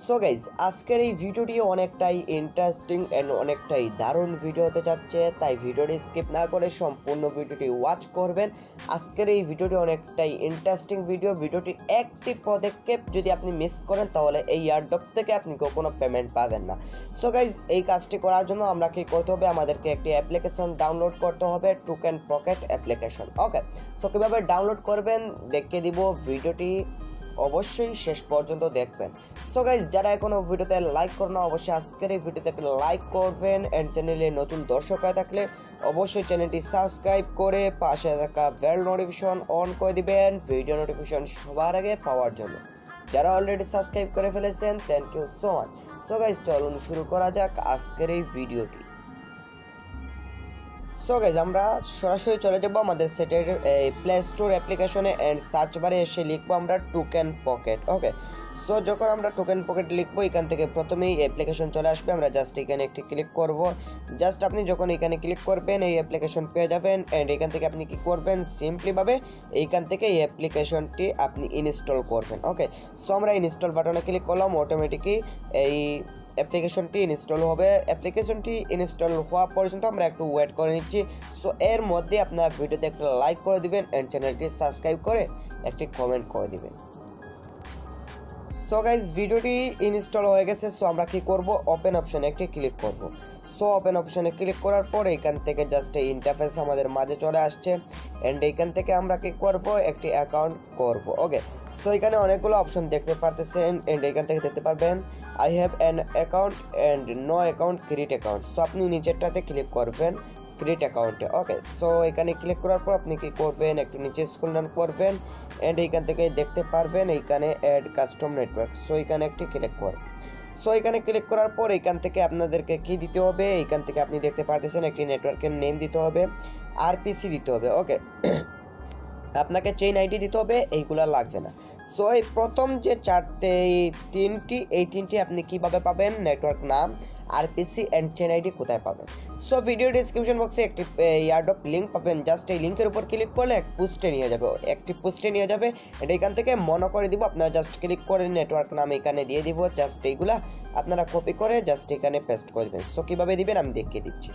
So guys আজকের এই ভিডিওটি অনেকটাই ইন্টারেস্টিং এন্ড অনেকটাই দারুণ ভিডিও হতে যাচ্ছে, তাই ভিডিওটি স্কিপ না করে সম্পূর্ণ ভিডিওটি ওয়াচ করবেন। আজকের এই ভিডিওটি অনেকটাই ইন্টারেস্টিং ভিডিওটি একটি পদক্ষেপ যদি আপনি মিস করেন তাহলে এই এয়ারড্রপ থেকে আপনি কোনো পেমেন্ট পাবেন না। সো গাইজ এই কাজটি করার জন্য আমরা কি করতে হবে, আমাদেরকে একটি অ্যাপ্লিকেশন ডাউনলোড করতে হবে, টোকেন পকেট অ্যাপ্লিকেশন। ওকে, সো কীভাবে ডাউনলোড করবেন দেখিয়ে দিব, ভিডিওটি অবশ্যই শেষ পর্যন্ত দেখবেন। সো গাইজ যারা এখনো ভিডিওতে লাইক করো না অবশ্যই আজকের এই ভিডিওতে লাইক করবেন, এন্ড চ্যানেলে নতুন দর্শক হয়ে থাকলে অবশ্যই চ্যানেলটি সাবস্ক্রাইব করে পাশে থাকা বেল নোটিফিকেশন অন করে দিবেন ভিডিও নোটিফিকেশন সবার আগে পাওয়ার জন্য। যারা অলরেডি সাবস্ক্রাইব করে ফেলেছেন thank you so much. So guys চলুন শুরু করা যাক আজকের এই ভিডিওটি। সো গাইজ আমরা সরাসরি চলে যাব আমাদের সেটের প্লে স্টোর অ্যাপ্লিকেশনে এন্ড সার্চ বারে এসে লিখবো আমরা টোকেন পকেট। ওকে, সো যখন আমরা টোকেন পকেট লিখবো এখান থেকে প্রথমেই অ্যাপ্লিকেশন চলে আসবে, আমরা জাস্ট এখানে একটি ক্লিক করব। জাস্ট আপনি যখন এখানে ক্লিক করবেন এই অ্যাপ্লিকেশন পেয়ে যাবেন, এন্ড এখান থেকে আপনি কি করবেন, সিম্পলিভাবে এইখান থেকে এই অ্যাপ্লিকেশনটি আপনি ইনস্টল করবেন। ওকে, সো আমরা ইনস্টল বাটনে ক্লিক করলাম, অটোমেটিকই এই অ্যাপ্লিকেশনটি ইনস্টল হবে। অ্যাপ্লিকেশনটি ইনস্টল হওয়া পর্যন্ত আমরা একটু ওয়েট করে নিচ্ছি। সো এর মধ্যে আপনার ভিডিওতে একটা লাইক করে দিবেন এন্ড চ্যানেলটি সাবস্ক্রাইব করে একটি কমেন্ট করে দিবেন। সো গাইজ ভিডিওটি ইনস্টল হয়ে গেছে। সো আমরা কি করব, ওপেন অপশনে একটি ক্লিক করব। সো ওপেন অপশনে ক্লিক করার পর এখান থেকে জাস্ট এই ইন্টারফেস আমাদের মাঝে চলে আসছে, এন্ড এইখান থেকে আমরা কি করব, একটি অ্যাকাউন্ট করব। ওকে, সো এখানে অনেকগুলো অপশন দেখতে পারতেছেন, এন্ড এখান থেকে দেখতে পারবেন I have an account and no account create account. So আপনি নিচেরটাতে ক্লিক করবেন ক্রিয়েট অ্যাকাউন্টে। ওকে, সো এখানে ক্লিক করার পর আপনি কি করবেন, একটু নিচে স্ক্রল ডাউন করবেন, এন্ড এইখান থেকে দেখতে পারবেন এইখানে অ্যাড কাস্টম নেটওয়ার্ক। সো এখানে একটি ক্লিক করুন। সো এখানে ক্লিক করার পর এখান থেকে আপনাদেরকে কি দিতে হবে, এইখান থেকে আপনি দেখতে পারতেছেন একটি নেটওয়ার্কের নেম দিতে হবে, আরপিসি দিতে হবে। ওকে, আপনাকে চেইন আইডি দিতে হবে, এইগুলা লাগবে না। সো এই প্রথম যে তিনটি আপনি কিভাবে পাবেন, নেটওয়ার্ক নাম, আরপিসি এন্ড চেইন আইডি কোথায় পাবেন। সো ভিডিও ডিসক্রিপশন বক্সে একটি এয়ারড্রপ লিঙ্ক পাবেন, জাস্ট এই লিঙ্কের উপর ক্লিক করলে একটি পোস্টে নিয়ে যাবে। এটা এখান থেকে মনে করে দিব, আপনারা জাস্ট ক্লিক করে নেটওয়ার্ক নাম এখানে দিয়ে দিব, জাস্ট এইগুলা আপনারা কপি করে জাস্ট এখানে পেস্ট করে দেবেন। সো কীভাবে দিবেন আমি দেখিয়ে দিচ্ছি।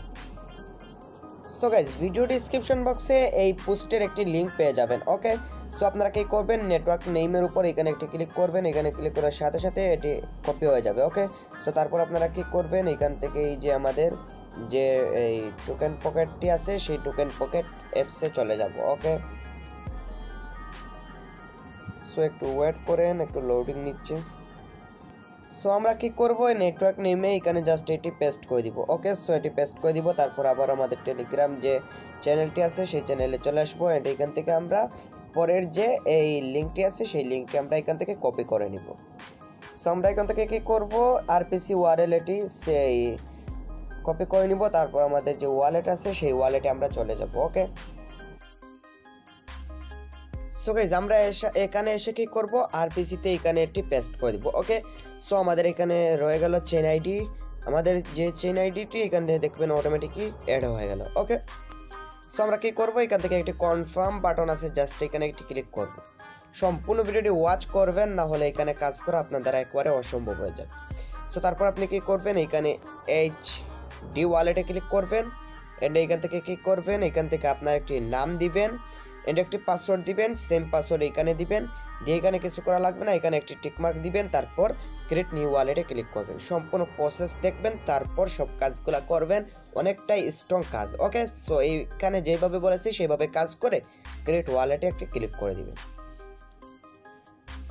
সো গাইজ ভিডিও ডিসক্রিপশন বক্সে এই পোস্টের একটি লিঙ্ক পেয়ে যাবেন। ওকে, সো আপনারা কি করবেন, নেটওয়ার্ক নেইমের উপর এখানে একটি ক্লিক করবেন, এখানে ক্লিক করার সাথে সাথে এটি কপি হয়ে যাবে। ওকে, সো তারপর আপনারা কি করবেন, এখান থেকে এই যে আমাদের যে এই টোকেন পকেটটি আছে সেই টোকেন পকেট অ্যাপসে চলে যাব। ওকে, সো একটু ওয়েট করেন, একটু লোডিং নিচ্ছে। সো আমরা কি করব, নেটওয়ার্ক নেমে এখানে জাস্ট এটি পেস্ট করে দিব। ওকে, সো এটি পেস্ট করে দিব, তারপর আবার আমাদের টেলিগ্রাম যে চ্যানেলটি আছে সেই চ্যানেলে চলে আসবো, এন্ড এখান থেকে আমরা পরের যে এই লিঙ্কটি আছে সেই লিঙ্কটি আমরা এখান থেকে কপি করে নিব। সো আমরা এখান থেকে কি করব, আরপিসি ওয়ালেট এটি সেই কপি করে নিব, তারপর আমাদের যে ওয়ালেট আছে সেই ওয়ালেটে আমরা চলে যাব। ওকে, সো গাইজ আমরা এখানে এসে কি করব, আরপিসিতে এখানে একটি পেস্ট করে দিব। ওকে, সো আমাদের এখানে রয়ে গেল চেইন আইডি, আমাদের যে চেইন আইডিটি এখান থেকে দেখবেন অটোমেটিকই অ্যাড হয়ে গেল। ওকে, সো আমরা কি করব, এখান থেকে একটি কনফার্ম বাটন আছে, জাস্ট এখানে একটি ক্লিক করব। সম্পূর্ণ ভিডিওটি ওয়াচ করবেন, না হলে এখানে কাজ করা আপনার দ্বারা একবারে অসম্ভব হয়ে যাবে। সো তারপর আপনি কি করবেন, এখানে এইচডি ওয়ালেটে ক্লিক করবেন, এন্ড এখান থেকে কি করবেন, এখান থেকে আপনার একটি নাম দিবেন এন্ড একটি পাসওয়ার্ড দিবেন, সেম পাসওয়ার্ড এখানে দিবেন, দিয়ে এখানে কিছু করা লাগবে না, এখানে একটি টিকমার্ক দিবেন, তারপর ক্রিয়েট নিউ ওয়ালেটে ক্লিক করবেন। সম্পূর্ণ প্রসেস দেখবেন, তারপর সব কাজগুলো করবেন, অনেকটাই স্ট্রং কাজ। ওকে, সো এইখানে যেভাবে বলেছি সেইভাবে কাজ করে ক্রিয়েট ওয়ালেটে একটি ক্লিক করে দিবেন।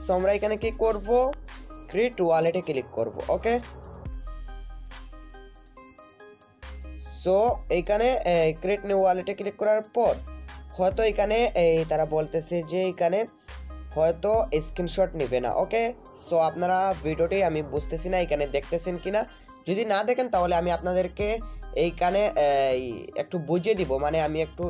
সো আমরা এখানে কি করব, ক্রিয়েট ওয়ালেটে ক্লিক করব। ওকে, সো এইখানে ক্রিয়েট নিউ ওয়ালেটে ক্লিক করার পর হয়তো এখানে তারা বলতেছে যে এখানে হয়তো স্ক্রিনশট নেবে না। ওকে, সো আপনারা ভিডিওটি আমি বুঝতেছি না এখানে দেখতেছেন কিনা, যদি না দেখেন তাহলে আমি আপনাদেরকে এইখানে একটু বুঝিয়ে দিব, মানে আমি একটু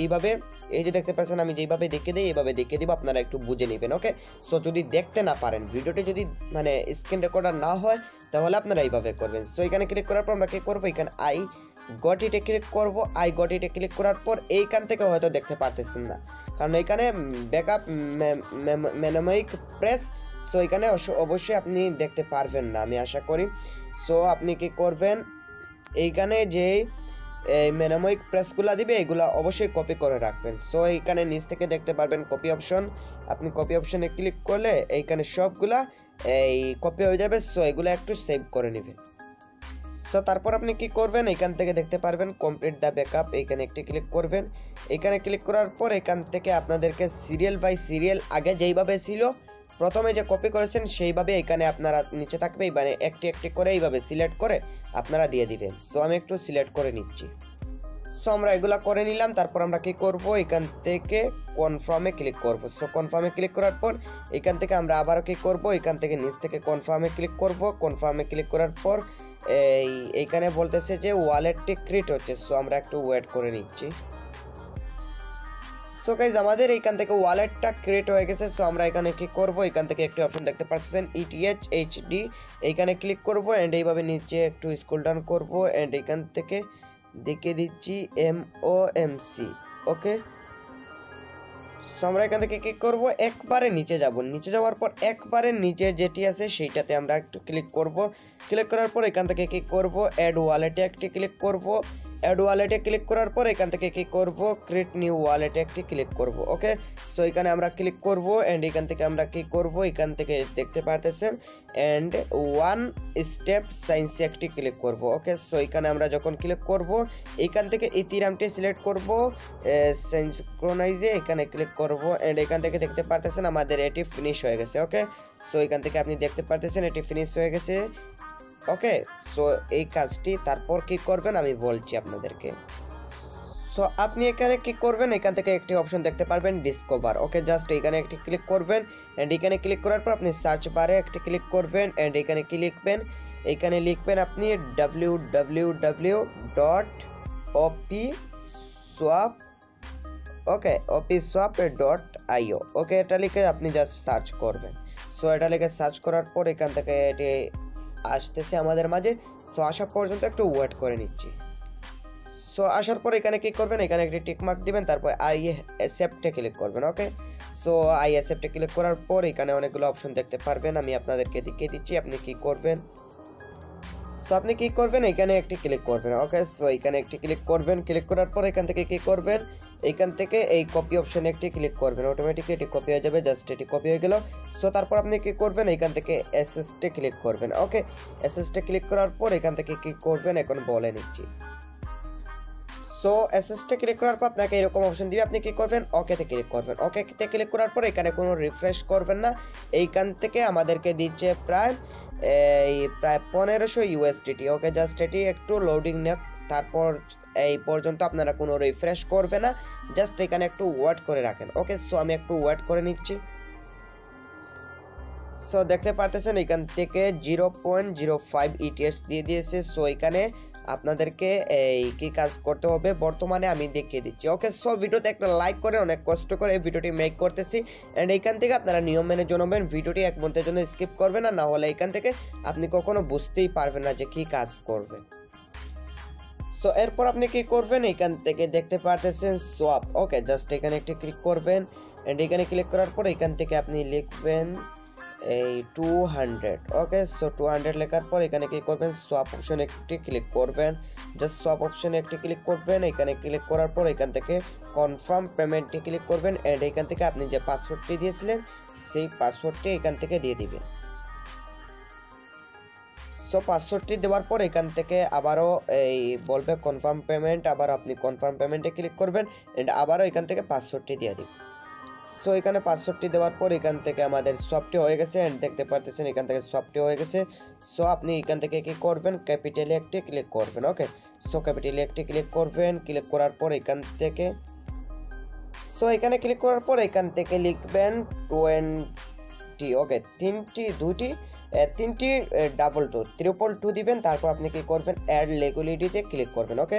এইভাবে এই যে দেখতে পাচ্ছেন আমি যেইভাবে দেখিয়ে দিই এইভাবে দেখিয়ে দিব, আপনারা একটু বুঝে নেবেন। ওকে, সো যদি দেখতে না পারেন ভিডিওটি, যদি মানে স্ক্রিন রেকর্ডার না হয় তাহলে আপনারা এইভাবে করবেন। সো এখানে ক্লিক করার পর আমরা কি করবো, এখানে আই গট ইটে ক্লিক করব। আই গট ইটে ক্লিক করার পর এইখান থেকে হয়তো দেখতে পারতেছেন না, কারণ এখানে ব্যাকআপ মেনোমাইক প্রেস সো এখানে অবশ্যই আপনি দেখতে পারবেন না আমি আশা করি। সো আপনি কি করবেন, এইখানে যে মেনাময়িক প্রেসগুলো দিবে এগুলো অবশ্যই কপি করে রাখবেন। সো এইখানে নিচ থেকে দেখতে পারবেন কপি অপশন, আপনি কপি অপশনে ক্লিক করলে এইখানে সবগুলা এই কপি হয়ে যাবে। সো এগুলো একটু সেভ করে নেবেন। সো তারপর আপনি কি করবেন, এখান থেকে দেখতে পারবেন কমপ্লিট দ্য ব্যাকআপ, এইখানে একটি ক্লিক করবেন। এখানে ক্লিক করার পর এখান থেকে আপনাদেরকে সিরিয়াল বাই সিরিয়াল আগে যেইভাবে ছিল প্রথমে যে কপি করেছেন সেইভাবে এখানে আপনারা নিচে থাকবে, মানে একটি একটি করে এইভাবে সিলেক্ট করে আপনারা দিয়ে দিবেন। সো আমি একটু সিলেক্ট করে নিচ্ছি। সো আমরা এগুলা করে নিলাম। তারপর আমরা কি করব, এখান থেকে কনফার্মে ক্লিক করব। সো কনফার্মে ক্লিক করার পর এখান থেকে আমরা আবারও কি করব, এখান থেকে নিচ থেকে কনফার্মে ক্লিক করব। কনফার্মে ক্লিক করার পর এইখানে বলতেছে যে ওয়ালেটটি ক্রিয়েট হচ্ছে। সো আমরা একটু ওয়েট করে নিচ্ছি। সো গাইজ আমাদের এইখান থেকে ওয়ালেটটা ক্রিয়েট হয়ে গেছে। সো আমরা এখানে কি করব, এখান থেকে একটি অপশন দেখতে পাচ্ছেন ETH এইখানে ক্লিক করব এন্ড এইভাবে নিচে একটু স্ক্রল ডাউন করব এন্ড এখান থেকে দেখে দিচ্ছি MOMC। ওকে, সো আমরা এখান থেকে কি করব, একবারে নিচে যাব। নিচে যাওয়ার পর একবারে নিচে যেটি আছে সেইটাতে আমরা একটু ক্লিক করব। ক্লিক করার পর এখান থেকে কি করব, অ্যাড ওয়ালেটে একটি ক্লিক করব। অ্যাড ওয়ালেটে ক্লিক করার পর এখান থেকে কি করব, ক্রিয়েট নিউ ওয়ালেটে একটি ক্লিক করব। ওকে, সো এখানে আমরা ক্লিক করব এন্ড এখান থেকে আমরা কি করব, এখান থেকে দেখতে পারতেছেন এন্ড ওয়ান স্টেপ সায়েন্সে একটি ক্লিক করব। ওকে, সো এখানে আমরা যখন ক্লিক করব এখান থেকে ইথিরিয়ামটি সিলেক্ট করব, সিনক্রোনাইজে এখানে ক্লিক করব এন্ড এখান থেকে দেখতে পারতেছেন আমাদের এটি ফিনিশ হয়ে গেছে। ওকে, সো এখান থেকে আপনি দেখতে পারতেছেন এটি ফিনিশ হয়ে গেছে। ওকে, সো এই কাজটি তারপর কি করবেন আমি বলছি আপনাদেরকে। সো আপনি এখানে কি করবেন, এখান থেকে একটি অপশন দেখতে পারবেন ডিসকভার। ওকে, জাস্ট এখানে একটি ক্লিক করবেন এন্ড এখানে ক্লিক করার পর আপনি সার্চ বারে একটি ক্লিক করবেন এন্ড এখানে কি লিখবেন, এখানে লিখবেন আপনি www.opswap ওকে opswap.io। ওকে, এটা লিখে আপনি জাস্ট সার্চ করবেন। সো এটা লিখে সার্চ করার পর এখান থেকে এটি আসতেছে আমাদের মাঝে। সো আসা পর্যন্ত একটু ওয়েট করে নিচ্ছি। সো আসার পর এখানে কি করবেন, এখানে একটি টিক মার্ক দিবেন, তারপর আই অ্যাকসেপ্টে ক্লিক করবেন। ওকে, সো আই অ্যাকসেপ্টে ক্লিক করার পর এখানে অনেকগুলো অপশন দেখতে পারবেন, আমি আপনাদেরকে দেখিয়ে দিচ্ছি আপনি কি করবেন। সো আপনি কি করবেন, এখানে একটি ক্লিক করবেন। ওকে, সো এখানে একটি ক্লিক করবেন। ক্লিক করার পর এখান থেকে কি করবেন, এখান থেকে এই কপি অপশনে একটি ক্লিক করবেন, অটোমেটিকলি এটি কপি হয়ে যাবে। জাস্ট এটি কপি হয়ে গেল। সো তারপর আপনি কি করবেন, এখান থেকে অ্যাসেস্টে ক্লিক করবেন। ওকে, অ্যাসেস্টে ক্লিক করার পর এখান থেকে কি করবেন এখন বলে নিচ্ছি। সো অ্যাসেস্টে ক্লিক করার পর আপনাকে এরকম অপশন দিবে, আপনি কি করবেন, ওকেতে ক্লিক করবেন। ওকেতে ক্লিক করার পর এখানে কোনো রিফ্রেশ করবেন না। এইখান থেকে আমাদেরকে দিচ্ছে প্রায় 1500 USDT। ওকে, জাস্ট এটি একটু লোডিং নেক, তারপর এই পর্যন্ত আপনারা কোনো রিফ্রেশ করবে না, জাস্ট এখানে একটু ওয়েট করে রাখেন। ওকে, সো আমি একটু ওয়েট করে নিচ্ছি। সো দেখতে পারতেছেন এখান থেকে 0.05 ETH দিয়ে দিয়েছে। সো এখানে আপনাদেরকে এই কি কাজ করতে হবে বর্তমানে আমি দেখিয়ে দিচ্ছি। ওকে, সো ভিডিওতে একটা লাইক করে অনেক কষ্ট করে এই ভিডিওটি মেক করতেছি এন্ড এইখান থেকে আপনারা নিয়ম মেনে জনবেন, ভিডিওটি এক মিনিটের জন্য স্কিপ করবেন না, হলে এখান থেকে আপনি কখনো বুঝতেই পারবেন না যে কি কাজ করবেন। সো এরপর আপনি কি করবেন, এখান থেকে দেখতে পারতেছেন সোয়াপ। ওকে, জাস্ট এখানে একটি ক্লিক করবেন এন্ড এখানে ক্লিক করার পর এখান থেকে আপনি লিখবেন এই 200। ওকে, সো 200 লেখার পর এখানে কি করবেন, সোয়াপ অপশনে একটি ক্লিক করবেন। জাস্ট সোয়াপ অপশনে একটি ক্লিক করবেন। এখানে ক্লিক করার পর এখান থেকে কনফার্ম পেমেন্টে ক্লিক করবেন এন্ড এখান থেকে আপনি যে পাসওয়ার্ডটি দিয়েছিলেন সেই পাসওয়ার্ডটি এখান থেকে দিয়ে দিবেন। সো পাসওয়ার্ডটি দেওয়ার পর এখান থেকে আবারও এই বলবে কনফার্ম পেমেন্ট, আবার আপনি কনফার্ম পেমেন্টে ক্লিক করবেন এন্ড আবারও এখান থেকে পাসওয়ার্ডটি দিয়ে দিবেন। সো এখানে পাসওয়ার্ডটি দেওয়ার পর এখান থেকে আমাদের সফটটি হয়ে গেছে এন্ড দেখতে পারতেছেন এখান থেকে সফটটি হয়ে গেছে। সো আপনি এখান থেকে কি করবেন, ক্যাপিটালে একটি ক্লিক করবেন। ওকে, সো ক্যাপিটালে একটি ক্লিক করবেন। ক্লিক করার পর এখান থেকে সো এখানে ক্লিক করার পর এখান থেকে লিখবেন 20। ওকে, তিনটি ডাবল 2 দিবেন। তারপর আপনি কি করবেন, অ্যাড লেগুলিটিতে ক্লিক করবেন। ওকে,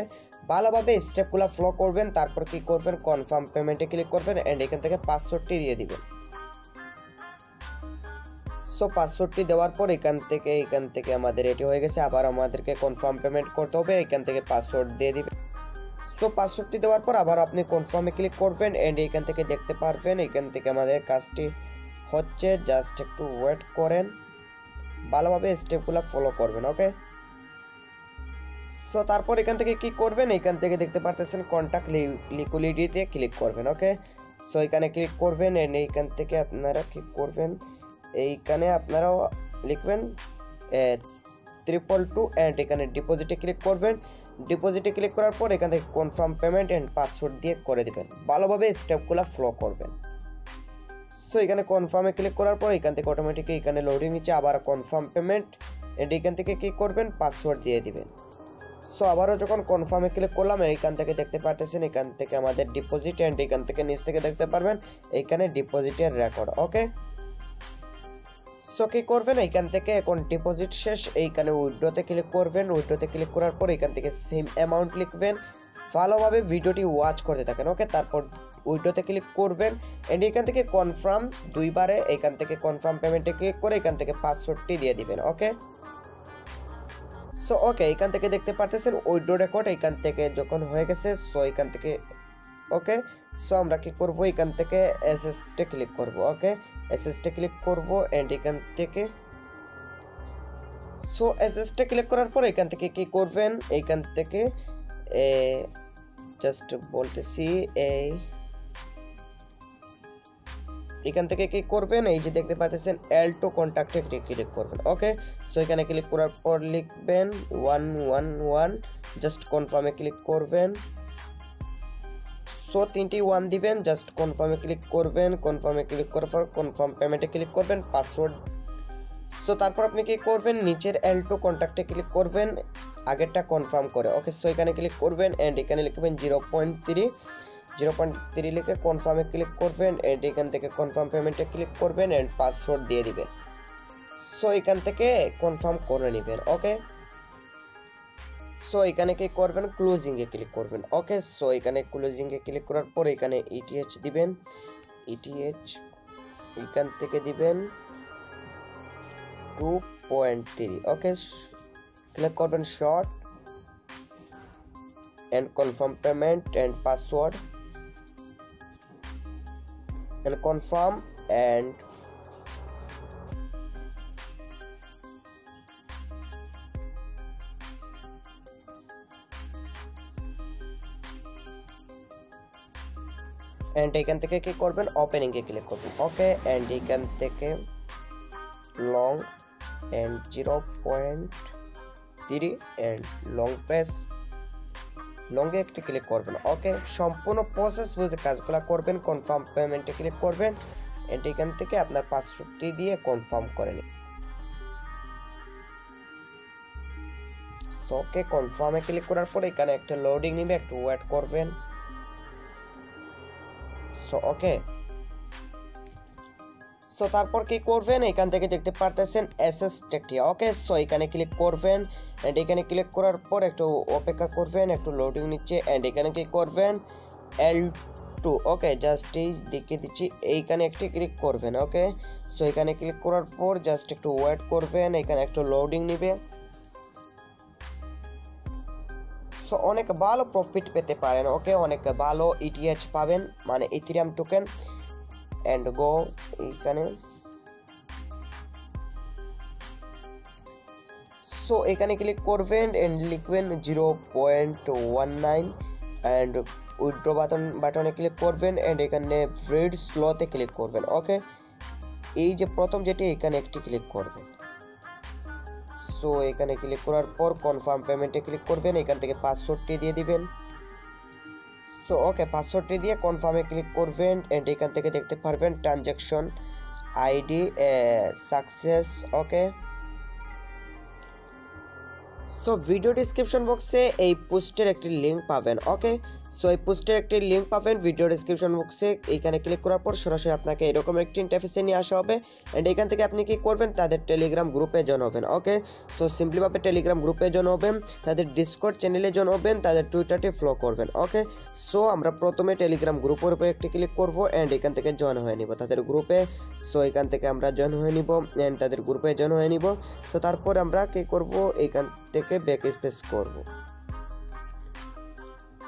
ভালোভাবে স্টেপগুলো ফলো করবেন। তারপর কি করবেন, কনফার্ম পেমেন্টে ক্লিক করবেন এন্ড এখান থেকে পাসওয়ার্ডটি দিয়ে দিবেন। সো পাসওয়ার্ডটি দেওয়ার পর এখান থেকে আমাদের এটি হয়ে গেছে। আবার আমাদেরকে কনফার্ম পেমেন্ট করতে হবে, এখান থেকে পাসওয়ার্ড দিয়ে দিবেন। সো পাসওয়ার্ডটি দেওয়ার পর আবার আপনি কনফার্মে ক্লিক করবেন এন্ড এখান থেকে দেখতে পারবেন এখান থেকে আমাদের কাজটি হচ্ছে, জাস্ট একটু ওয়েট করেন, ভালোভাবে স্টেপগুলো ফলো করবেন। ওকে, সো তারপর এখান থেকে কি করবেন, এখান থেকে দেখতে পারতেছেন কন্টাক্ট লিকুইডিটিতে ক্লিক করবেন। ওকে, সো এখানে ক্লিক করবেন এন্ড এইখান থেকে আপনারা কি করবেন, এইখানে আপনারাও লিখবেন 222 এন্ড এখানে ডিপোজিটে ক্লিক করবেন। ডিপোজিটে ক্লিক করার পর এখান থেকে কনফার্ম পেমেন্ট এন্ড পাসওয়ার্ড দিয়ে করে দিবেন, ভালোভাবে স্টেপগুলো ফলো করবেন। সো এখানে কনফার্মে ক্লিক করার পর এখান থেকে অটোমেটিকলি এখানে লোডিং নিচ্ছে, আবার কনফার্ম পেমেন্ট এন্ড এখান থেকে কি করবেন, পাসওয়ার্ড দিয়ে দিবেন। সো আবারও যখন কনফার্মে ক্লিক করলাম, এইখান থেকে দেখতে পাচ্ছেন এখান থেকে আমাদের ডিপোজিট এন্ড এখান থেকে নিচ থেকে দেখতে পারবেন এইখানে ডিপোজিটের রেকর্ড। ওকে, সো কি করবেন, এইখান থেকে এখন ডিপোজিট শেষ, এইখানে উইথড্রতে ক্লিক করবেন। উইথড্রতে ক্লিক করার পর এখান থেকে সেম অ্যামাউন্ট লিখবেন, ভালোভাবে ভিডিওটি ওয়াচ করতে থাকেন। ওকে, তারপর উইথড্রতে ক্লিক করবেন এন্ড এখান থেকে কনফার্ম দুইবারে এইখান থেকে কনফার্ম পেমেন্টে ক্লিক করে এখান থেকে পাসওয়ার্ডটি দিয়ে দিবেন। ওকে, সো ওকে, এখান থেকে দেখতে পারতেছেন উইথড্র রেকর্ড এখান থেকে যখন হয়ে গেছে। সো এখান থেকে ওকে, সো আমরা কি করব, এখান থেকে এসএসটে ক্লিক করব। ওকে, এসএসটে ক্লিক করব এন্ড এখান থেকে সো এসএসটে ক্লিক করার পর এখান থেকে কি করবেন, এইখান থেকে জাস্ট বলতেছি এখান থেকে কি করবেন, এই যে দেখতে পাচ্ছেন L2 কন্টাক্টে ক্লিক করবেন। ওকে, সো এখানে ক্লিক করার পর লিখবেন 111, জাস্ট কনফার্মে ক্লিক করবেন। সো 3টি 1 দিবেন, জাস্ট কনফার্মে ক্লিক করবেন। কনফার্মে ক্লিক করার পর কনফার্ম পেমেন্টে ক্লিক করবেন, পাসওয়ার্ড। সো তারপর আপনি কি করবেন, নিচের L2 কন্টাক্টে ক্লিক করবেন আগেরটা কনফার্ম করে। ওকে, সো এখানে ক্লিক করবেন এন্ড এখানে লিখবেন 0.3 লিখে কনফার্মে ক্লিক করবেন এন্ড এখান থেকে কনফার্ম পেমেন্টে ক্লিক করবেন এন্ড পাসওয়ার্ড দিয়ে দিবেন। সো এখান থেকে কনফার্ম করে নেবেন। ওকে, সো এখানে কি করবেন, ক্লোজিং এ ক্লিক করবেন। ওকে, সো এখানে ক্লোজিং এ ক্লিক করার পর এখানে ETH দিবেন, ETH এখান থেকে দিবেন 2.3। ওকে, ক্লিক করবেন short and confirm payment and password and confirm and এখান থেকে কি করবেন, ওপেনিং এ ক্লিক করবেন। ওকে, এন্ড এখান থেকে long and 0.3 and long press লংয়ে একটি ক্লিক করবেন। ওকে, সম্পূর্ণ প্রসেস বুঝে কাজগুলো করবেন। কনফার্ম পেমেন্টে ক্লিক করবেন এন্ড এখান থেকে আপনার পাসওয়ার্ডটি দিয়ে কনফার্ম করে নিন। সো ওকে, কনফার্মে ক্লিক করার পর এখানে একটা লোডিং নেবে, একটু ওয়েট করবেন। সো ওকে, সো তারপর কি করবেন, এখান থেকে দেখতে পারতেছেন এসএসটি। ওকে, সো এখানে ক্লিক করবেন এন্ড এখানে ক্লিক করার পর একটু অপেক্ষা করবেন, একটু লোডিং নিচ্ছে এন্ড এখানে কি করবেন L2। ওকে, জাস্ট এই দেখিয়ে দিচ্ছি, এইখানে একটি ক্লিক করবেন। ওকে, সো এখানে ক্লিক করার পর জাস্ট একটু ওয়েট করবেন, এখানে একটু লোডিং নিবে। সো অনেক ভালো প্রফিট পেতে পারেন। ওকে, অনেক ভালো ETH পাবেন, মানে ইথেরিয়াম টোকেন এন্ড গো। এইখানে সো এখানে ক্লিক করবেন এন্ড লিখবেন 0.19 এন্ড উইথড্র বাটনে ক্লিক করবেন এন্ড এখানে ট্রেড স্লতে ক্লিক করবেন। ওকে, এই যে প্রথম যেটি এখানে একটি ক্লিক করবেন। সো এখানে ক্লিক করার পর কনফার্ম পেমেন্টে ক্লিক করবেন, এখান থেকে পাসওয়ার্ডটি দিয়ে দিবেন। সো ওকে, পাসওয়ার্ডটি দিয়ে কনফার্মে ক্লিক করবেন এন্ড এখান থেকে দেখতে পারবেন ট্রানজ্যাকশন আইডি সাকসেস। ওকে, সো ভিডিও ডেসক্রিপশন বক্সে এই পোস্টের একটি লিঙ্ক পাবেন। ওকে, সো এই পোস্টের একটি লিঙ্ক পাবেন ভিডিও ডেসক্রিপশন বক্সে। এইখানে ক্লিক করার পর সরাসরি আপনাকে এরকম একটি ইন্টারফেসে নিয়ে আসা হবে এন্ড এখান থেকে আপনি কি করবেন, তাদের টেলিগ্রাম গ্রুপে জয়েন হবেন। ওকে, সো সিম্পলিভাবে টেলিগ্রাম গ্রুপে জয়েন হবেন, তাদের ডিসকর্ড চ্যানেলে জয়েন হবেন, তাদের টুইটারটি ফলো করবেন। ওকে, সো আমরা প্রথমে টেলিগ্রাম গ্রুপের উপরে একটি ক্লিক করব এন্ড এখান থেকে জয়েন হয়ে নিব তাদের গ্রুপে। সো এখান থেকে আমরা জয়েন হয়ে নিব এন্ড তাদের গ্রুপে জয়েন হয়ে নিব। সো তারপর আমরা কি করব, এখান থেকে ব্যাক স্পেস করব।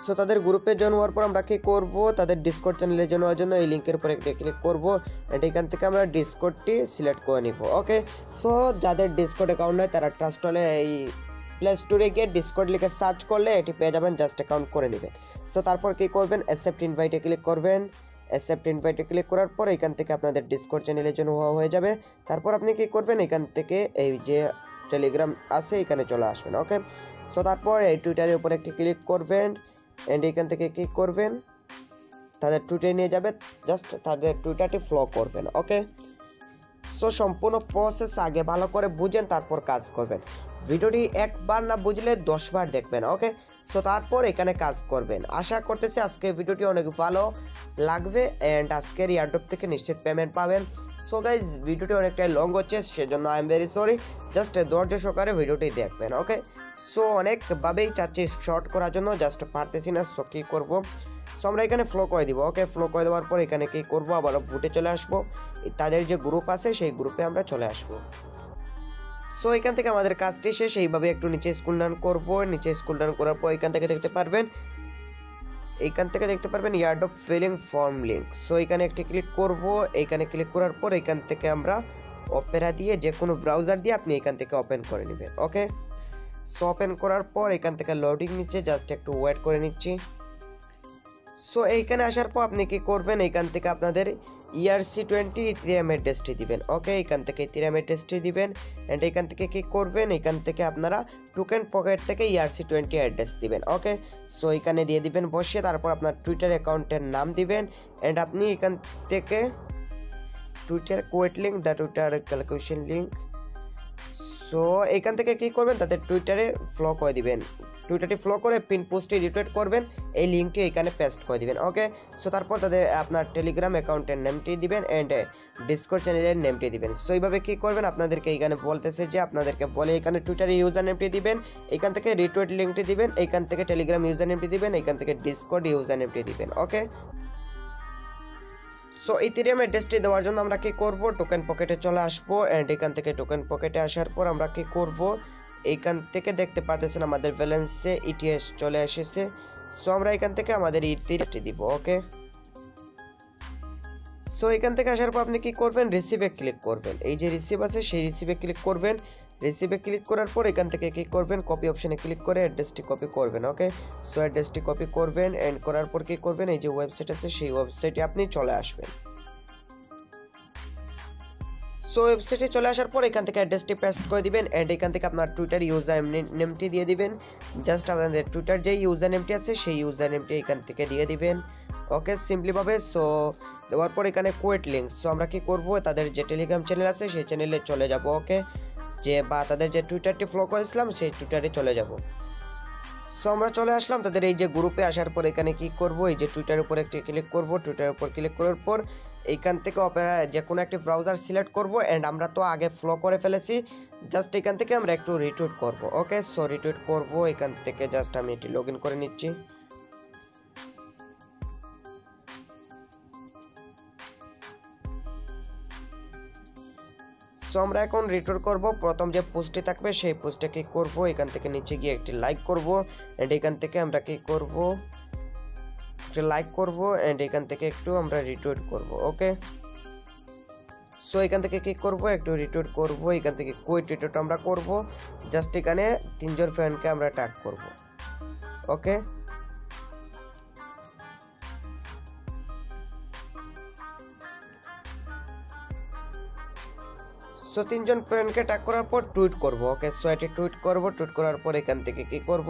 সো তাদের গ্রুপে জয়েন হওয়ার পর আমরা কি করব, তাদের ডিসকর্ড চ্যানেলে জয়েন হওয়ার জন্য এই লিঙ্কের উপর একটা ক্লিক করব এন্ড এখান থেকে আমরা ডিসকর্ডটি সিলেক্ট করে নিব। ওকে, সো যাদের ডিসকর্ড অ্যাকাউন্ট নেই তারা ট্রাস্ট হলে এই প্লে স্টোরে গিয়ে ডিসকর্ড লিখে সার্চ করলে এটি পেয়ে যাবেন, জাস্ট অ্যাকাউন্ট করে নেবেন। সো তারপর কি করবেন, অ্যাকসেপ্ট ইনভাইটে ক্লিক করবেন। অ্যাকসেপ্ট ইনভাইটে ক্লিক করার পর এখান থেকে আপনাদের ডিসকর্ড চ্যানেলের জন্য হয়ে যাবে। তারপর আপনি কি করবেন, এখান থেকে এই যে টেলিগ্রাম আছে এখানে চলে আসবেন। ওকে, সো তারপর এই টুইটারের উপর একটি ক্লিক করবেন এন্ড এখান থেকে কি করবেন, তাদের টুইটারে নিয়ে যাবে, জাস্ট তাদের টুইটারটি ফলো করবেন। ওকে, সো সম্পূর্ণ প্রসেস আগে ভালো করে বুঝেন তারপর কাজ করবেন। ভিডিওটি একবার না বুঝলে 10 বার দেখবেন। ওকে, সো তারপর এখানে কাজ করবেন। আশা করতেছি আজকে ভিডিওটি অনেক ভালো লাগবে এন্ড আজকের এয়ারড্রপ থেকে নিশ্চিত পেমেন্ট পাবেন। সো গাইজ ভিডিওটি অনেকটাই লং হচ্ছে, সেজন্য I am very sorry, just ধৈর্য সহকারে ভিডিওটি দেখবেন। ওকে, সো অনেকভাবেই চাচ্ছি শর্ট করার জন্য, জাস্ট পারতেছি না, সো কী করবো, সো আমরা এখানে ফ্লো করে দিব। ওকে, ফ্লো করে দেওয়ার পর এখানে কি করব, আবার বুটে চলে আসবো, তাদের যে গ্রুপ আছে সেই গ্রুপে আমরা চলে আসবো। সো এখান থেকে আমাদের কাজটি শেষ, এইভাবে একটু নিচে স্ক্রল ডাউন করবো। নিচে স্ক্রল ডাউন করার পর এখান থেকে দেখতে পারবেন airdrop filling form link. So এখানে একটি ক্লিক করব। এখানে ক্লিক করার পর এখান থেকে আমরা অপেরা দিয়ে যে কোনো ব্রাউজার দিয়ে আপনি এখান থেকে ওপেন করে নেবেন। ওকে, সো ওপেন করার পর এখান থেকে লোডিং নিচ্ছে, জাস্ট একটু ওয়েট করে নিচ্ছি। সো এইখানে আসার পর আপনি কি করবেন, এখান থেকে আপনাদের ERC20 ইথেরিয়াম অ্যাড্রেসটি দিবেন। ওকে, এখান থেকে ইথেরিয়াম অ্যাড্রেসটি দিবেন এন্ড এখান থেকে কি করবেন, এখান থেকে আপনারা টোকেন পকেট থেকে ERC20 অ্যাড্রেস দিবেন। ওকে, সো এখানে দিয়ে দিবেন বসে, তারপর আপনার টুইটার অ্যাকাউন্টের নাম দিবেন এন্ড আপনি এখান থেকে twitter quote link the twitter calculation link. So এখান থেকে কি করবেন, তাদের টুইটারে ফলো করে দিবেন, টুইটারটি ফলো করে পিন পোস্টটি রিটুইট করবেন, এই লিঙ্কটি এখানে পেস্ট করে দিবেন। ওকে, সো তারপর তাদের আপনার টেলিগ্রাম অ্যাকাউন্টের নেমটি দিবেন এন্ড ডিসকর্ড চ্যানেলের নেমটি দিবেন। সো এইভাবে কী করবেন, আপনাদেরকে এখানে বলতেছে যে আপনাদেরকে বলে এখানে টুইটারে ইউজার নেমটি দিবেন, এখান থেকে রিটুইট লিঙ্কটি দিবেন, এখান থেকে টেলিগ্রাম ইউজার নেমটি দিবেন, এখান থেকে ডিসকর্ড ইউজার নেমটি দিবেন। ওকে, সো ইথেরিয়াম অ্যাড্রেসটি দেওয়ার জন্য আমরা কি করব, টোকেন পকেটে চলে আসবো এন্ড এখান থেকে টোকেন পকেটে আসার পর আমরা কি করব, এইখান থেকে দেখতে পাচ্ছেন আমাদের ব্যালেন্সে ETH চলে এসেছে। সো আমরা এখান থেকে আমাদের ইথেরিয়ামটি দিব। ওকে, সো এখান থেকে আসার পর আপনি কি করবেন, রিসিভে ক্লিক করবেন, এই যে রিসিভ আছে সেই রিসিভে ক্লিক করবেন। রিসিভে ক্লিক করার পর এখান থেকে কি করবেন, কপি অপশনে ক্লিক করে অ্যাড্রেসটি কপি করবেন। ওকে, সো অ্যাড্রেসটি কপি করবেন এন্ড করার পর কি করবেন, এই যে ওয়েবসাইট আছে সেই ওয়েবসাইটে আপনি চলে আসবেন। সো ওয়েবসাইটে চলে আসার পর এখান থেকে অ্যাড্রেসটি পেস্ট করে দিবেন এন্ড এখান থেকে আপনার টুইটার ইউজার নেমটি দিয়ে দিবেন, জাস্ট আপনাদের টুইটার যে ইউজার নেমটি আছে সেই ইউজার নেমটি এখান থেকে দিয়ে দিবেন। ওকে, সিম্পলিভাবে। সো দেওয়ার পর এখানে কোয়েট লিঙ্ক, সো আমরা কি করব, তাদের যে টেলিগ্রাম চ্যানেল আছে সেই চ্যানেলে চলে যাব। ওকে, যে বা তাদের যে টুইটারটি ফলো করেছিলাম সেই টুইটারে চলে যাব। সো আমরা চলে আসলাম তাদের এই যে গ্রুপে। আসার পর এখানে কি করব, এই যে টুইটারের উপর একটি ক্লিক করব, টুইটারের উপর ক্লিক করার পর এইখান থেকে অপেরা যে কোনো একটি ব্রাউজার সিলেক্ট করব এন্ড আমরা তো আগে ফলো করে ফেলেছি, জাস্ট এখান থেকে আমরা একটু রিটুইট করব। ওকে, সো রিটুইট করব, এখান থেকে জাস্ট আমি এটি লগ ইন করে নিচ্ছি। সো আমরা এখন রিটুইট করব, প্রথম যে পোস্টটি থাকবে সেই পোস্টে ক্লিক করব, এখান থেকে নিচে গিয়ে একটি লাইক করব এন্ড এখান থেকে আমরা কি করব, লাইক করব এন্ড এখান থেকে একটু আমরা রিটুইট করব। ওকে, সো এখান থেকে কি করব, একটু রিটুইট করব, এখান থেকে কুইট রিটুইট আমরা করব, জাস্ট এখানে 3 জন ফ্রেন্ডকে আমরা ট্যাগ করব। ওকে, সো 3 জন ফ্রেন্ডকে ট্যাগ করার পর টুইট করব। ওকে, সো এটি টুইট করব, টুইট করার পর এখান থেকে কি করব,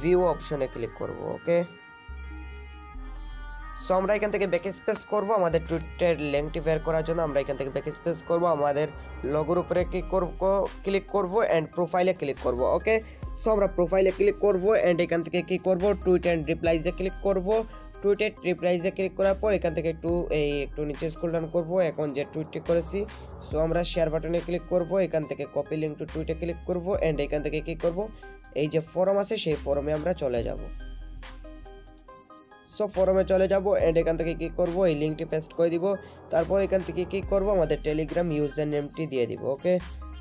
ভিউ অপশনে ক্লিক করব। ওকে, সো আমরা এখান থেকে ব্যাক স্পেস করব, আমাদের টুইটার লিঙ্কটি বের করার জন্য আমরা এখান থেকে ব্যাক স্পেস করব, আমাদের লোগোর উপরে ক্লিক করব এন্ড প্রোফাইলে ক্লিক করব। ওকে, সো আমরা প্রোফাইলে ক্লিক করব এন্ড এখান থেকে কি করব, টুইট এন্ড রিপ্লাইজে ক্লিক করব। টুইট এন্ড রিপ্লাইজে ক্লিক করার পর এখান থেকে একটু নিচে স্ক্রল ডাউন করব, এখন যে টুইটটি করেছি সো আমরা শেয়ার বাটনে ক্লিক করব, এখান থেকে কপি লিঙ্ক টু টুইটে ক্লিক করব এন্ড এখান থেকে কি করব, এই যে ফরম আছে সেই ফরমে আমরা চলে যাব। সো ফরমে চলে যাব এন্ড এখান থেকে কি করব, এই লিঙ্কটি পেস্ট করে দিব, তারপর এখান থেকে কি করব, আমাদের টেলিগ্রাম ইউজার নেমটি দিয়ে দিব। ওকে,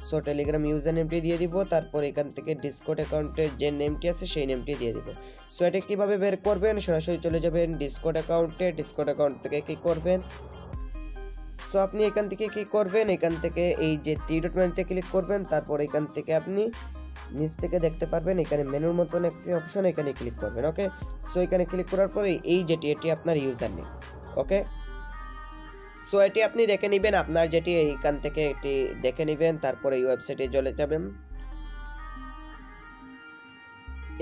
সো টেলিগ্রাম ইউজার নেমটি দিয়ে দিব, তারপর এখান থেকে ডিসকর্ড অ্যাকাউন্টের যে নেমটি আছে সেই নেমটি দিয়ে দিব। সো এটা কীভাবে বের করবেন, সরাসরি চলে যাবেন ডিসকর্ড অ্যাকাউন্টে, ডিসকর্ড অ্যাকাউন্ট থেকে কী করবেন, সো আপনি এখান থেকে কী করবেন, এখান থেকে এই যে থ্রি ডট মেনুতে ক্লিক করবেন, তারপর এখান থেকে আপনি নিচ থেকে দেখতে পারবেন এখানে মেনুর মতন একটি অপশন, এখানে ক্লিক করবেন। ওকে, সো এখানে ক্লিক করার পরে এই যেটি এটি আপনার ইউজার নেম। ওকে, সো এটি আপনি দেখে নেবেন, আপনার যেটি এইখান থেকে এটি দেখে নেবেন, তারপরে এই ওয়েবসাইটে চলে যাবেন,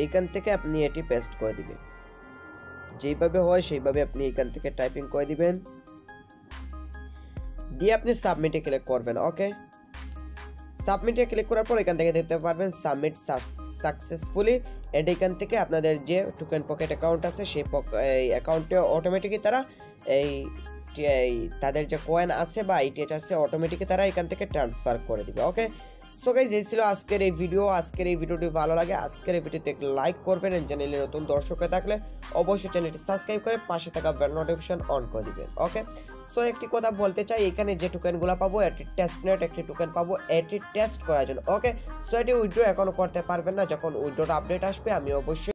এইখান থেকে আপনি এটি পেস্ট করে দিবেন, যেইভাবে হয় সেইভাবে আপনি এখান থেকে টাইপিং করে দিবেন, দিয়ে আপনি সাবমিটে ক্লিক করবেন। ওকে, সাবমিটে ক্লিক করার পর এখান থেকে দেখতে পারবেন সাবমিট সাকসেসফুলি, এন্ড এখান থেকে আপনাদের যে টোকেন পকেট অ্যাকাউন্ট আছে সেই অ্যাকাউন্টে অটোমেটিকলি তারা এই তাদের যে কয়েন আছে বা ইটিএচ আছে অটোমেটিকলি তারা এখান থেকে ট্রান্সফার করে দিবে। ওকে, সো গাইস এই ছিল আজকের এই ভিডিও। আজকের এই ভিডিওটি ভালো লাগে আজকের এই ভিডিওতে একটু লাইক করবেন, চ্যানেলে নতুন দর্শক হয়ে থাকলে অবশ্যই চ্যানেলটি সাবস্ক্রাইব করে পাশে থাকা বেল নোটিফিকেশন অন করে দিবেন। ওকে, সো একটি কথা বলতে চাই, এখানে যে টোকেনগুলো পাবো এটি টেস্টনেট একটি টোকেন পাবো এটি টেস্ট করার জন্য। ওকে, সো এটি উইথড্র এখনো করতে পারবেন না, যখন উইথড্রটা আপডেট আসবে আমি অবশ্যই